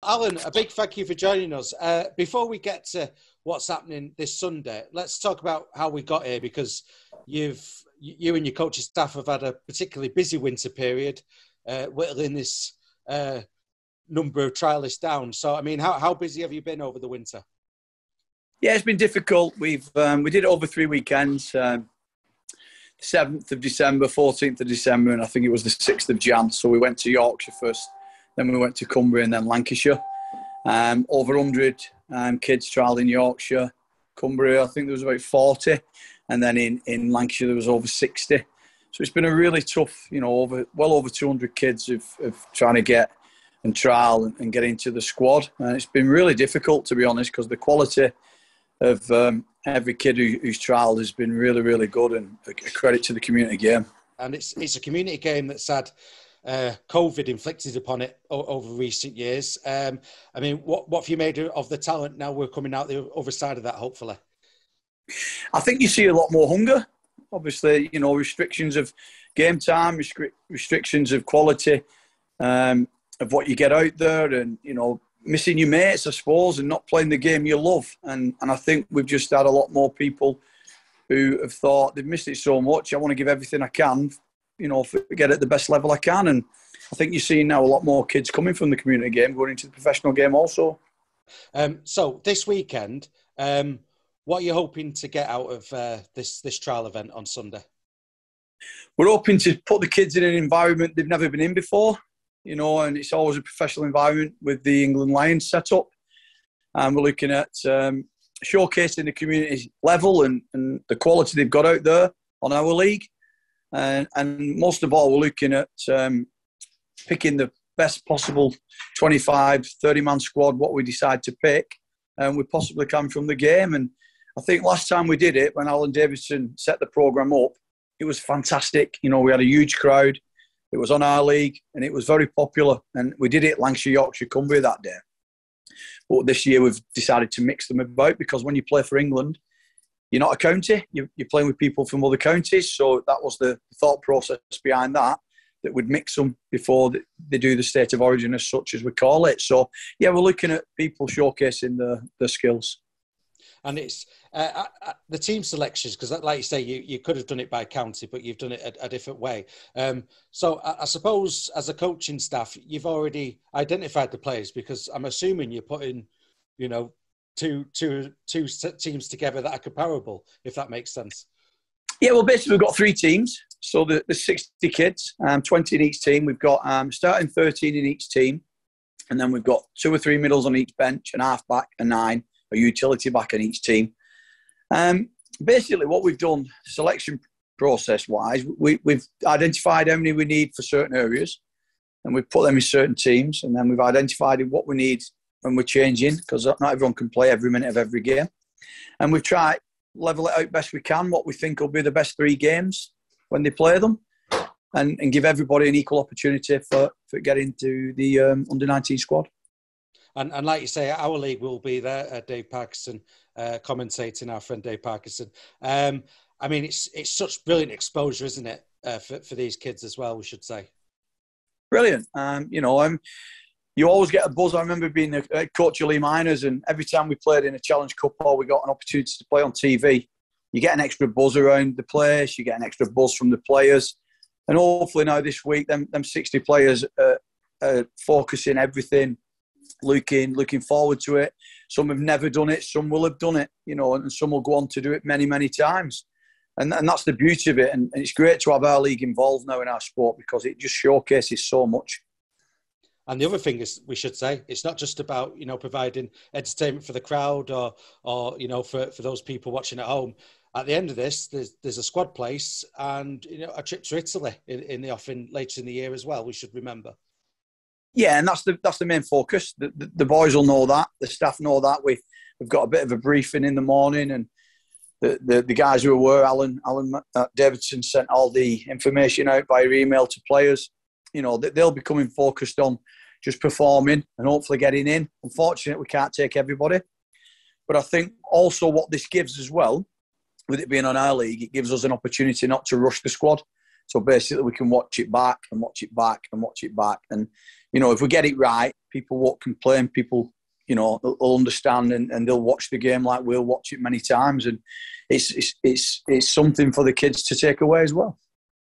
Allan, a big thank you for joining us. Before we get to what's happening this Sunday, let's talk about how we got here, because you and your coaching staff have had a particularly busy winter period, whittling this number of trialists down. So, I mean, how busy have you been over the winter? Yeah, it's been difficult. We did it over 3 weekends. 7th of December, 14th of December, and I think it was the 6th of Jan. So we went to Yorkshire first, then we went to Cumbria and then Lancashire. Over 100 kids trialled in Yorkshire. Cumbria, I think there was about 40. And then in Lancashire, there was over 60. So it's been a really tough, well over 200 kids of trying to get and trial and get into the squad. And it's been really difficult, to be honest, because the quality of every kid who's trialled has been really, really good, and a credit to the community game. And it's a community game that's had COVID inflicted upon it over recent years. I mean, what have you made of the talent now we're coming out the other side of that, hopefully? I think you see a lot more hunger. Obviously, restrictions of game time, restrictions of quality, of what you get out there, and, missing your mates, I suppose, and not playing the game you love. And I think we've just had a lot more people who have thought they've missed it so much. I want to give everything I can, to get at the best level I can. And I think you're seeing now a lot more kids coming from the community game going into the professional game also. So this weekend, what are you hoping to get out of this trial event on Sunday? We're hoping to put the kids in an environment they've never been in before. And it's always a professional environment with the England Lions set up. And we're looking at showcasing the community level and the quality they've got out there on our league. And most of all, we're looking at picking the best possible 25, 30-man squad, what we decide to pick, and we possibly can from the game. And I think last time we did it, when Alan Davidson set the programme up, it was fantastic. We had a huge crowd. It was on our league, and it was very popular. And we did it Lancashire, Yorkshire, Cumbria that day. But this year we've decided to mix them about, because when you play for England, you're not a county. You're playing with people from other counties. So that was the thought process behind that we'd mix them before they do the state of origin, as such as we call it. So, yeah, we're looking at people showcasing their skills. And it's the team selections, because like you say, you could have done it by county, but you've done it a different way. So I suppose as a coaching staff, you've already identified the players, because I'm assuming you're putting, two teams together that are comparable, if that makes sense. Yeah, well, basically we've got 3 teams. So there's 60 kids, 20 in each team. We've got starting 13 in each team. And then we've got 2 or 3 middles on each bench, an half-back, a 9, a utility back in each team. Basically, what we've done, selection process-wise, we've identified how many we need for certain areas, and we've put them in certain teams, and then we've identified what we need when we're changing, because not everyone can play every minute of every game. And we've tried level it out best we can, what we think will be the best 3 games when they play them, and give everybody an equal opportunity for getting to the under-19 squad. And like you say, our league will be there, Dave Parkinson, commentating, our friend Dave Parkinson. I mean, it's such brilliant exposure, isn't it, for these kids as well, we should say. Brilliant. You always get a buzz. I remember being a coach of Lee Miners, and every time we played in a Challenge Cup or we got an opportunity to play on TV, you get an extra buzz around the place, you get an extra buzz from the players. And hopefully now this week, them 60 players are focusing everything, looking forward to it. Some have never done it, some will have done it, and some will go on to do it many, many times. And that's the beauty of it. And it's great to have our league involved now in our sport, because it just showcases so much. And the other thing is, we should say, it's not just about, providing entertainment for the crowd or for those people watching at home. At the end of this, there's a squad place and, a trip to Italy in the offing later in the year as well, we should remember. Yeah, and that's the main focus. The boys will know that. The staff know that. We've got a bit of a briefing in the morning, and the guys who were Alan Davidson sent all the information out by email to players. They'll be coming focused on just performing and hopefully getting in. Unfortunately, we can't take everybody. But I think also what this gives as well, with it being on our league, it gives us an opportunity not to rush the squad. So basically we can watch it back and watch it back and watch it back. And, you know, if we get it right, people won't complain. People, you know, will understand and they'll watch the game like we'll watch it many times. And it's something for the kids to take away as well.